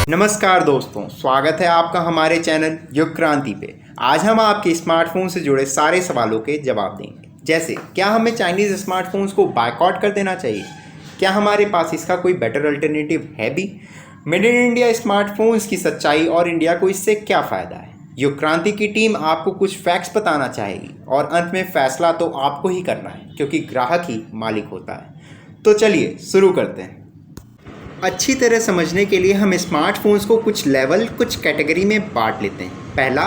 नमस्कार दोस्तों, स्वागत है आपका हमारे चैनल युग क्रांति पे। आज हम आपके स्मार्टफोन से जुड़े सारे सवालों के जवाब देंगे। जैसे, क्या हमें चाइनीज़ स्मार्टफोन्स को बायकॉट कर देना चाहिए? क्या हमारे पास इसका कोई बेटर अल्टरनेटिव है भी? मेड इन इंडिया स्मार्टफोन्स की सच्चाई और इंडिया को इससे क्या फ़ायदा है? युग क्रांति की टीम आपको कुछ फैक्ट्स बताना चाहेगी और अंत में फैसला तो आपको ही करना है, क्योंकि ग्राहक ही मालिक होता है। तो चलिए शुरू करते हैं। अच्छी तरह समझने के लिए हम स्मार्टफोन्स को कुछ लेवल, कुछ कैटेगरी में बांट लेते हैं। पहला,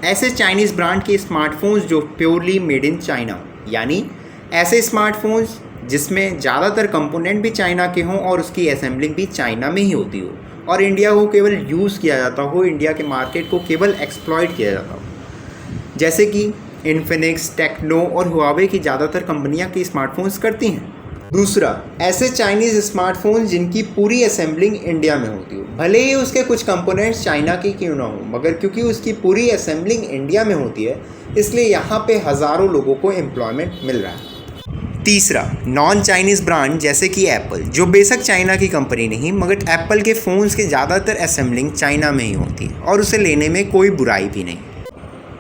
ऐसे चाइनीज़ ब्रांड के स्मार्टफोन्स जो प्योरली मेड इन चाइना हो, यानी ऐसे स्मार्टफोन्स जिसमें ज़्यादातर कंपोनेंट भी चाइना के हों और उसकी असेंबलिंग भी चाइना में ही होती हो और इंडिया को केवल यूज़ किया जाता हो, इंडिया के मार्केट को केवल एक्सप्लॉइट किया जाता हो, जैसे कि इन्फिनिक्स, टेक्नो और हुआवे की ज़्यादातर कंपनियां की स्मार्टफोन्स करती हैं। दूसरा, ऐसे चाइनीज़ स्मार्टफोन जिनकी पूरी असेंबलिंग इंडिया में होती हो, भले ही उसके कुछ कंपोनेंट्स चाइना की क्यों ना हो, मगर क्योंकि उसकी पूरी असेंबलिंग इंडिया में होती है, इसलिए यहाँ पे हज़ारों लोगों को एम्प्लॉयमेंट मिल रहा है। तीसरा, नॉन चाइनीज़ ब्रांड जैसे कि एप्पल, जो बेशक चाइना की कंपनी नहीं, मगर एप्पल के फ़ोन्स के ज़्यादातर असेंबलिंग चाइना में ही होती है और उसे लेने में कोई बुराई भी नहीं।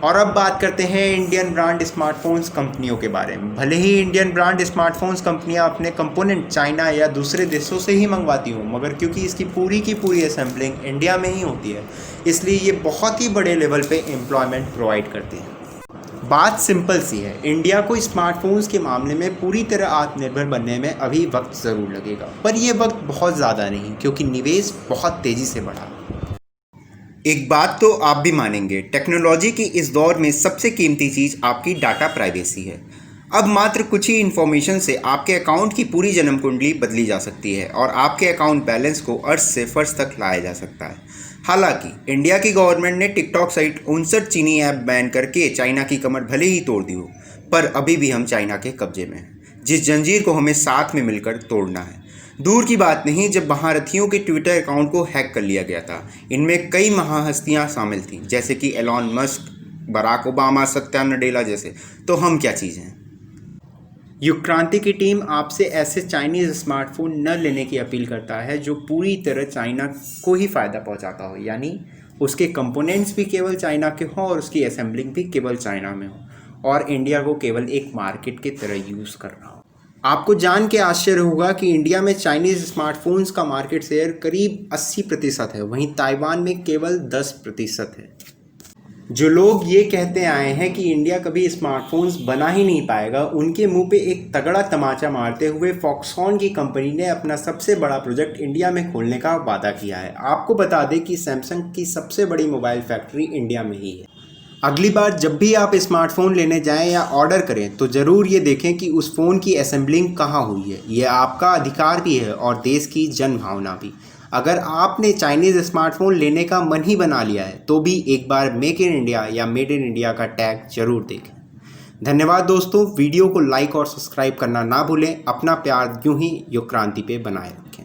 और अब बात करते हैं इंडियन ब्रांड स्मार्टफोन्स कंपनियों के बारे में। भले ही इंडियन ब्रांड स्मार्टफोन्स कंपनियां अपने कंपोनेंट चाइना या दूसरे देशों से ही मंगवाती हों, मगर क्योंकि इसकी पूरी की पूरी असेंबलिंग इंडिया में ही होती है, इसलिए ये बहुत ही बड़े लेवल पे एम्प्लॉयमेंट प्रोवाइड करती है। बात सिंपल सी है, इंडिया को स्मार्टफोन्स के मामले में पूरी तरह आत्मनिर्भर बनने में अभी वक्त ज़रूर लगेगा, पर यह वक्त बहुत ज़्यादा नहीं, क्योंकि निवेश बहुत तेज़ी से बढ़ा। एक बात तो आप भी मानेंगे, टेक्नोलॉजी की इस दौर में सबसे कीमती चीज़ आपकी डाटा प्राइवेसी है। अब मात्र कुछ ही इन्फॉर्मेशन से आपके अकाउंट की पूरी जन्म कुंडली बदली जा सकती है और आपके अकाउंट बैलेंस को अर्श से फर्श तक लाया जा सकता है। हालांकि इंडिया की गवर्नमेंट ने टिकटॉक सहित 59 चीनी ऐप बैन करके चाइना की कमर भले ही तोड़ दी हो, पर अभी भी हम चाइना के कब्जे में हैं, जिस जंजीर को हमें साथ में मिलकर तोड़ना है। दूर की बात नहीं जब महारथियों के ट्विटर अकाउंट को हैक कर लिया गया था। इनमें कई महाहस्तियां शामिल थीं, जैसे कि Elon Musk, Barack Obama, Satya Nadella जैसे। तो हम क्या चीज़ हैं? युग क्रांति की टीम आपसे ऐसे चाइनीज़ स्मार्टफोन न लेने की अपील करता है जो पूरी तरह चाइना को ही फ़ायदा पहुंचाता हो, यानी उसके कंपोनेंट्स भी केवल चाइना के हों और उसकी असेंबलिंग भी केवल चाइना में हो और इंडिया को केवल एक मार्केट की तरह यूज़ कर रहा हो। आपको जान के आश्चर्य होगा कि इंडिया में चाइनीज़ स्मार्टफोन्स का मार्केट शेयर करीब 80% है, वहीं ताइवान में केवल 10% है। जो लोग ये कहते आए हैं कि इंडिया कभी स्मार्टफोन्स बना ही नहीं पाएगा, उनके मुंह पे एक तगड़ा तमाचा मारते हुए फॉक्सकॉन की कंपनी ने अपना सबसे बड़ा प्रोजेक्ट इंडिया में खोलने का वादा किया है। आपको बता दें कि सैमसंग की सबसे बड़ी मोबाइल फैक्ट्री इंडिया में ही है। अगली बार जब भी आप स्मार्टफोन लेने जाएं या ऑर्डर करें तो ज़रूर ये देखें कि उस फ़ोन की असेंबलिंग कहाँ हुई है। ये आपका अधिकार भी है और देश की जन भावना भी। अगर आपने चाइनीज़ स्मार्टफोन लेने का मन ही बना लिया है तो भी एक बार मेक इन इंडिया या मेड इन इंडिया का टैग जरूर देखें। धन्यवाद दोस्तों, वीडियो को लाइक और सब्सक्राइब करना ना भूलें। अपना प्यार यूं ही युग क्रांति पे बनाए रखें।